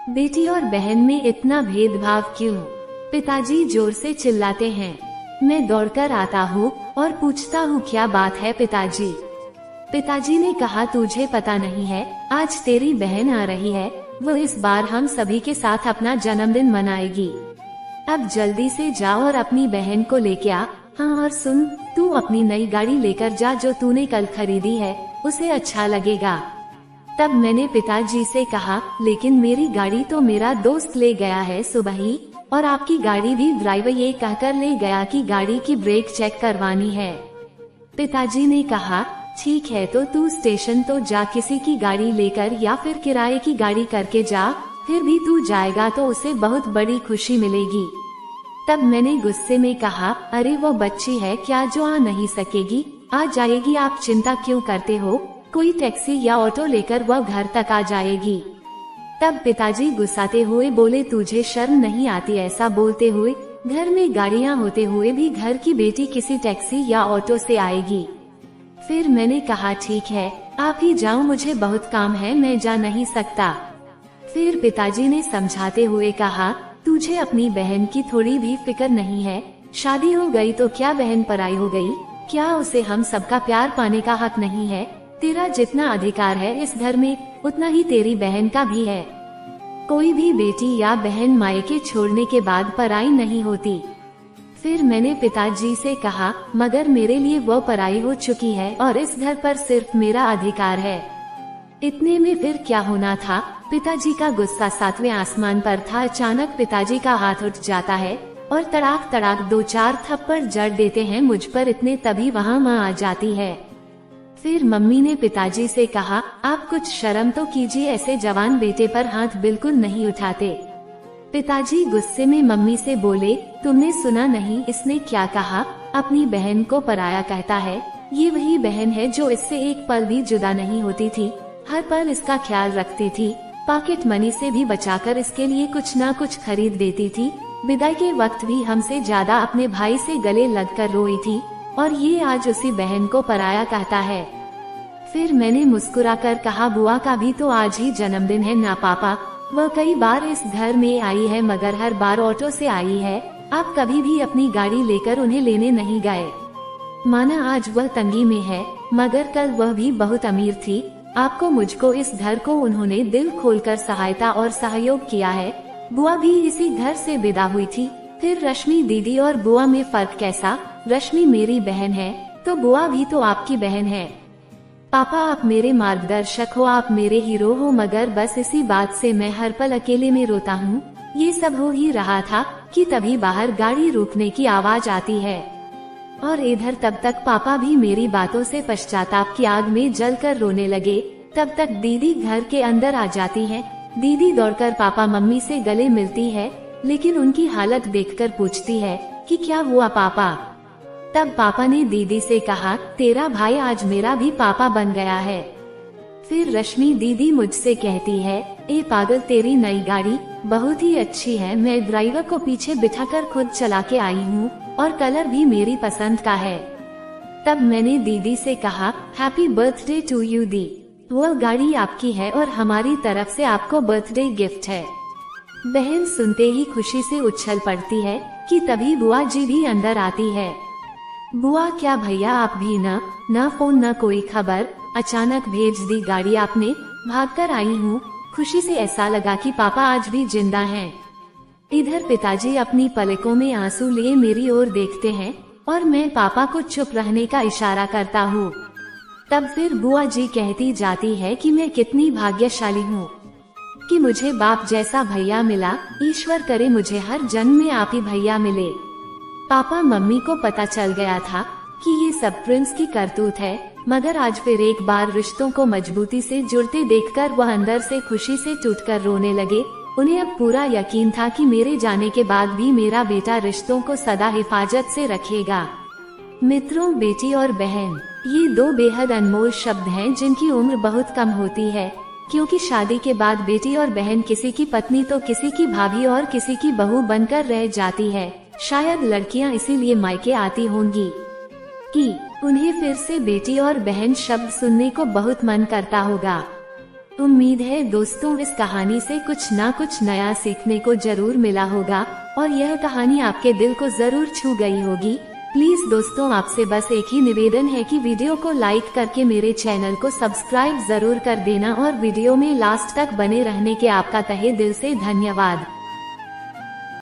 बेटी और बहन में इतना भेदभाव क्यों? पिताजी जोर से चिल्लाते हैं। मैं दौड़कर आता हूँ और पूछता हूँ क्या बात है पिताजी। पिताजी ने कहा तुझे पता नहीं है, आज तेरी बहन आ रही है, वो इस बार हम सभी के साथ अपना जन्मदिन मनाएगी। अब जल्दी से जाओ और अपनी बहन को लेके आ। हाँ और सुन, तू अपनी नई गाड़ी लेकर जा जो तूने कल खरीदी है, उसे अच्छा लगेगा। तब मैंने पिताजी से कहा लेकिन मेरी गाड़ी तो मेरा दोस्त ले गया है सुबह ही, और आपकी गाड़ी भी ड्राइवर ये कहकर ले गया कि गाड़ी की ब्रेक चेक करवानी है। पिताजी ने कहा ठीक है तो तू स्टेशन तो जा किसी की गाड़ी लेकर या फिर किराए की गाड़ी करके जा, फिर भी तू जाएगा तो उसे बहुत बड़ी खुशी मिलेगी। तब मैंने गुस्से में कहा अरे वो बच्ची है क्या जो आ नहीं सकेगी, आ जाएगी, आप चिंता क्यों करते हो, कोई टैक्सी या ऑटो लेकर वह घर तक आ जाएगी। तब पिताजी गुस्साते हुए बोले तुझे शर्म नहीं आती? ऐसा बोलते हुए घर में गाड़ियां होते हुए भी घर की बेटी किसी टैक्सी या ऑटो से आएगी। फिर मैंने कहा ठीक है आप ही जाओ, मुझे बहुत काम है, मैं जा नहीं सकता। फिर पिताजी ने समझाते हुए कहा तुझे अपनी बहन की थोड़ी भी फिक्र नहीं है, शादी हो गई तो क्या बहन पराई हो गई, क्या उसे हम सबका प्यार पाने का हक नहीं है? तेरा जितना अधिकार है इस घर में उतना ही तेरी बहन का भी है। कोई भी बेटी या बहन मायके छोड़ने के बाद पराई नहीं होती। फिर मैंने पिताजी से कहा मगर मेरे लिए वो पराई हो चुकी है और इस घर पर सिर्फ मेरा अधिकार है। इतने में फिर क्या होना था, पिताजी का गुस्सा 7वें आसमान पर था। अचानक पिताजी का हाथ उठ जाता है और तड़ाक तड़ाक 2-4 थप्पड़ जड़ देते हैं मुझ पर। इतने तभी वहाँ माँ आ जाती है। फिर मम्मी ने पिताजी से कहा आप कुछ शर्म तो कीजिए, ऐसे जवान बेटे पर हाथ बिल्कुल नहीं उठाते। पिताजी गुस्से में मम्मी से बोले तुमने सुना नहीं इसने क्या कहा, अपनी बहन को पराया कहता है। ये वही बहन है जो इससे एक पल भी जुदा नहीं होती थी, हर पल इसका ख्याल रखती थी, पॉकेट मनी से भी बचाकर इसके लिए कुछ न कुछ खरीद देती थी। विदाई के वक्त भी हमसे ज्यादा अपने भाई से गले लगकर रोई थी, और ये आज उसी बहन को पराया कहता है। फिर मैंने मुस्कुराकर कहा बुआ का भी तो आज ही जन्मदिन है ना पापा, वह कई बार इस घर में आई है मगर हर बार ऑटो से आई है, आप कभी भी अपनी गाड़ी लेकर उन्हें लेने नहीं गए। माना आज वह तंगी में है मगर कल वह भी बहुत अमीर थी, आपको मुझको इस घर को उन्होंने दिल खोलकर सहायता और सहयोग किया है। बुआ भी इसी घर से विदा हुई थी। फिर रश्मि दीदी और बुआ में फर्क कैसा, रश्मि मेरी बहन है तो बुआ भी तो आपकी बहन है। पापा आप मेरे मार्गदर्शक हो, आप मेरे हीरो हो, मगर बस इसी बात से मैं हर पल अकेले में रोता हूँ। ये सब हो ही रहा था कि तभी बाहर गाड़ी रुकने की आवाज आती है और इधर तब तक पापा भी मेरी बातों से पश्चाताप की आग में जलकर रोने लगे। तब तक दीदी घर के अंदर आ जाती है। दीदी दौड़कर पापा मम्मी से गले मिलती है, लेकिन उनकी हालत देखकर पूछती है कि क्या हुआ पापा। तब पापा ने दीदी से कहा तेरा भाई आज मेरा भी पापा बन गया है। फिर रश्मि दीदी मुझसे कहती है ए पागल तेरी नई गाड़ी बहुत ही अच्छी है, मैं ड्राइवर को पीछे बिठाकर खुद चला के आई हूँ और कलर भी मेरी पसंद का है। तब मैंने दीदी से कहा हैप्पी बर्थडे टू यू दी, वह गाड़ी आपकी है और हमारी तरफ से आपको बर्थडे गिफ्ट है। बहन सुनते ही खुशी से उछल पड़ती है कि तभी बुआ जी भी अंदर आती है। बुआ क्या भैया आप भी ना फोन न कोई खबर, अचानक भेज दी गाड़ी आपने, भागकर आई हूँ। खुशी से ऐसा लगा कि पापा आज भी जिंदा हैं। इधर पिताजी अपनी पलकों में आंसू लिए मेरी ओर देखते हैं और मैं पापा को चुप रहने का इशारा करता हूँ। तब फिर बुआ जी कहती जाती है कि मैं कितनी भाग्यशाली हूँ कि मुझे बाप जैसा भैया मिला, ईश्वर करे मुझे हर जन्म में आप ही भैया मिले। पापा मम्मी को पता चल गया था कि ये सब प्रिंस की करतूत है, मगर आज फिर एक बार रिश्तों को मजबूती से जुड़ते देखकर वह अंदर से खुशी से टूटकर रोने लगे। उन्हें अब पूरा यकीन था कि मेरे जाने के बाद भी मेरा बेटा रिश्तों को सदा हिफाजत से रखेगा। मित्रों, बेटी और बहन ये दो बेहद अनमोल शब्द हैं जिनकी उम्र बहुत कम होती है, क्योंकि शादी के बाद बेटी और बहन किसी की पत्नी तो किसी की भाभी और किसी की बहू बनकर रह जाती है। शायद लड़कियां इसीलिए मायके आती होंगी कि उन्हें फिर से बेटी और बहन शब्द सुनने को बहुत मन करता होगा। उम्मीद है दोस्तों इस कहानी से कुछ ना कुछ नया सीखने को जरूर मिला होगा और यह कहानी आपके दिल को जरूर छू गई होगी। प्लीज दोस्तों आपसे बस एक ही निवेदन है कि वीडियो को लाइक करके मेरे चैनल को सब्सक्राइब जरूर कर देना और वीडियो में लास्ट तक बने रहने के आपका तहे दिल से धन्यवाद।